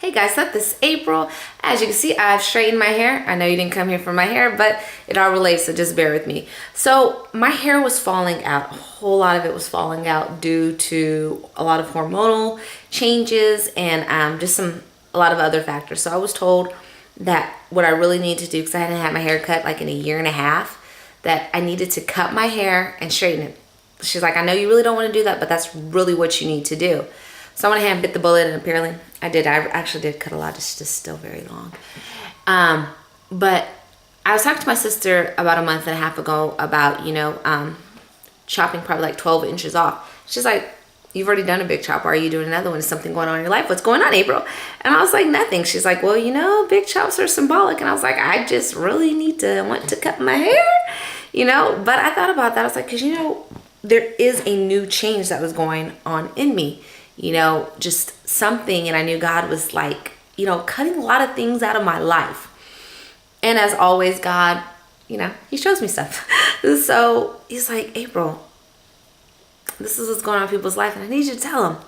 Hey guys, so this is April. As you can see, I've straightened my hair. I know you didn't come here for my hair, but it all relates, so just bear with me. So my hair was falling out. A whole lot of it was falling out due to a lot of hormonal changes and just a lot of other factors. So I was told that what I really need to do, because I hadn't had my hair cut like in a year and a half, that I needed to cut my hair and straighten it. She's like, I know you really don't want to do that, but that's really what you need to do. So I went ahead and bit the bullet, and apparently I did. I actually did cut a lot. It's just still very long. But I was talking to my sister about a month and a half ago about, chopping probably like 12 inches off. She's like, you've already done a big chop. Why are you doing another one? Is something going on in your life? What's going on, April? And I was like, nothing. She's like, well, big chops are symbolic. And I was like, I just really want to cut my hair, But I thought about that. I was like, because, there is a new change that was going on in me. Just something. And I knew God was like, cutting a lot of things out of my life. And as always, God, he shows me stuff. So he's like, April, this is what's going on in people's life. And I need you to tell them.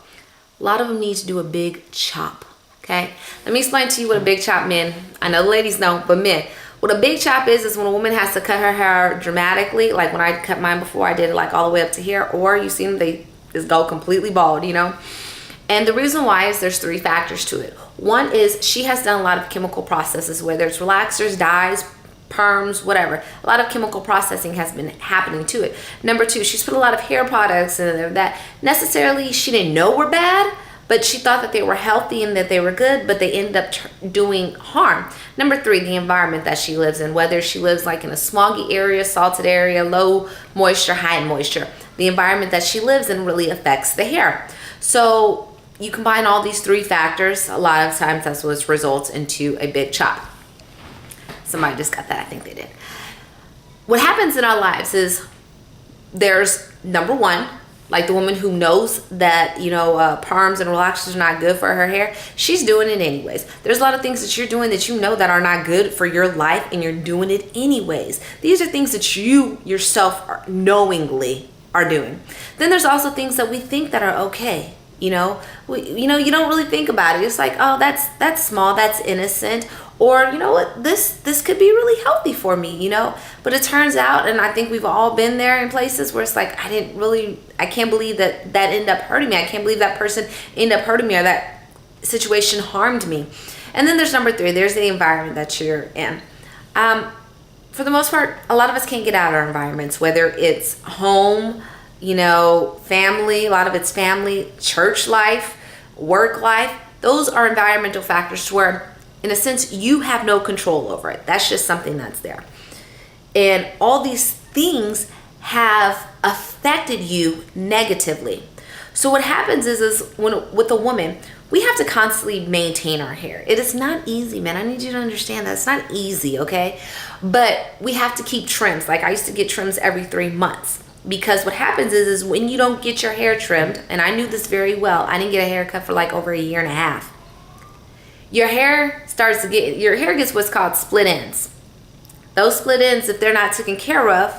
A lot of them need to do a big chop. Okay. Let me explain to you what a big chop means. I know the ladies know, but men, what a big chop is when a woman has to cut her hair dramatically. Like when I cut mine before, I did it like all the way up to here. Or you see them, they just go completely bald, And the reason why is there's three factors to it. One is she has done a lot of chemical processes, whether it's relaxers, dyes, perms, whatever. A lot of chemical processing has been happening to it. Number two, she's put a lot of hair products in there that necessarily she didn't know were bad, but she thought that they were healthy and that they were good, but they ended up doing harm. Number three, the environment that she lives in, whether she lives like in a smoggy area, salted area, low moisture, high moisture. The environment that she lives in really affects the hair. So you combine all these three factors, a lot of times that's what results into a big chop. Somebody just got that, I think they did. What happens in our lives is there's number one, like the woman who knows that, perms and relaxers are not good for her hair, she's doing it anyways. There's a lot of things that you're doing that that are not good for your life, and you're doing it anyways. These are things that you yourself knowingly are doing. Then there's also things that we think that are okay. You don't really think about it. It's like, oh, that's small, that's innocent, or this could be really healthy for me, But it turns out, and I think we've all been there in places where it's like, I can't believe that ended up hurting me. I can't believe that person ended up hurting me, or that situation harmed me. And then there's number three. There's the environment that you're in. For the most part, a lot of us can't get out of our environments, whether it's home, family, a lot of it's family, church life, work life. Those are environmental factors where, in a sense, you have no control over it. That's just something that's there. And all these things have affected you negatively. So what happens is with a woman, we have to constantly maintain our hair. It is not easy, man. I need you to understand that it's not easy, okay? But we have to keep trims. Like I used to get trims every 3 months. Because what happens is when you don't get your hair trimmed, and I knew this very well, I didn't get a haircut for like over a year and a half. Your hair gets what's called split ends. Those split ends, if they're not taken care of,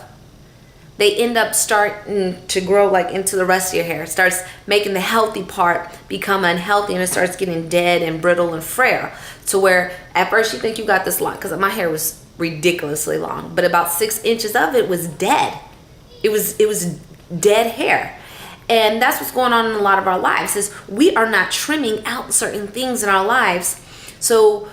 they end up starting to grow like into the rest of your hair. It starts making the healthy part become unhealthy, and it starts getting dead and brittle and frail. To where at first you think you got this long, because my hair was ridiculously long, but about 6 inches of it was dead. It was dead hair. And that's what's going on in a lot of our lives, is we are not trimming out certain things in our lives. So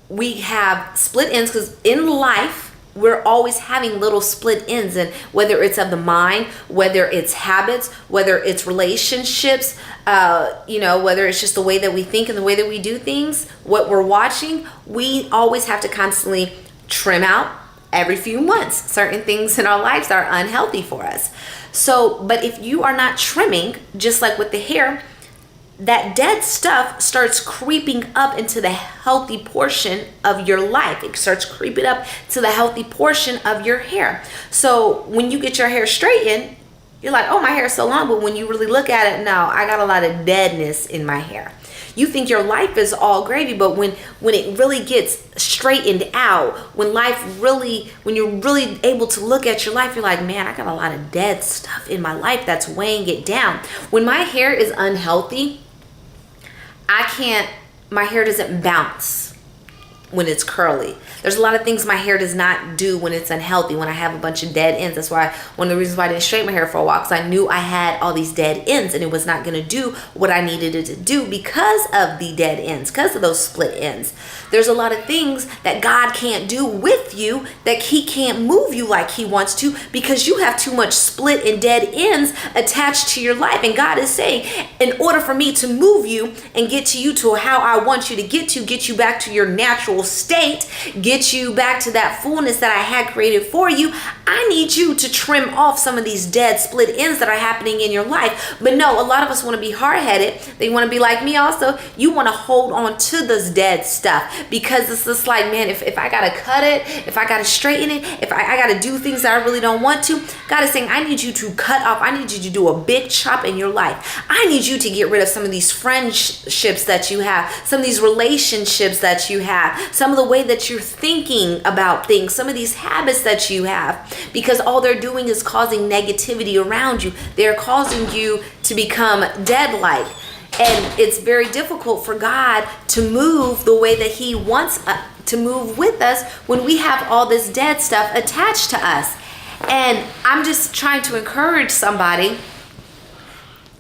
we have split ends, because in life, we're always having little split ends. And whether it's of the mind, whether it's habits, whether it's relationships, whether it's just the way that we think and the way that we do things, what we're watching, we always have to constantly trim out every few months certain things in our lives that are unhealthy for us. So, but if you are not trimming, just like with the hair, that dead stuff starts creeping up into the healthy portion of your life. It starts creeping up to the healthy portion of your hair. So when you get your hair straightened, you're like, oh, my hair is so long. But when you really look at it, no, I got a lot of deadness in my hair. You think your life is all gravy, but when it really gets straightened out, when you're really able to look at your life, you're like, man, I got a lot of dead stuff in my life that's weighing it down. When my hair is unhealthy, I can't my hair doesn't bounce when it's curly. There's a lot of things my hair does not do when it's unhealthy, when I have a bunch of dead ends. That's why one of the reasons why I didn't straighten my hair for a while, because I knew I had all these dead ends and it was not going to do what I needed it to do because of the dead ends, because of those split ends. There's a lot of things that God can't do with you, that he can't move you like he wants to, because you have too much split and dead ends attached to your life. And God is saying, in order for me to move you and get you to how I want you to get you back to your natural state, get you back to that fullness that I had created for you, I need you to trim off some of these dead split ends that are happening in your life. But no, a lot of us want to be hard-headed. They want to be like me also. You want to hold on to this dead stuff, because it's just like, man, if I got to cut it, if I got to straighten it, if I got to do things that I really don't want to, God is saying, I need you to cut off. I need you to do a big chop in your life. I need you to get rid of some of these friendships that you have, some of these relationships that you have, some of the way that you're thinking about things, some of these habits that you have, because all they're doing is causing negativity around you. They're causing you to become dead-like. And it's very difficult for God to move the way that he wants to move with us when we have all this dead stuff attached to us. And I'm just trying to encourage somebody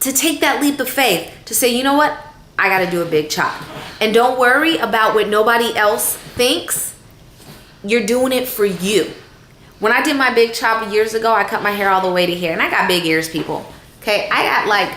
to take that leap of faith, to say, you know what? I got to do a big chop. And don't worry about what nobody else thinks. You're doing it for you. When I did my big chop years ago, I cut my hair all the way to here. And I got big ears, people. Okay, I got like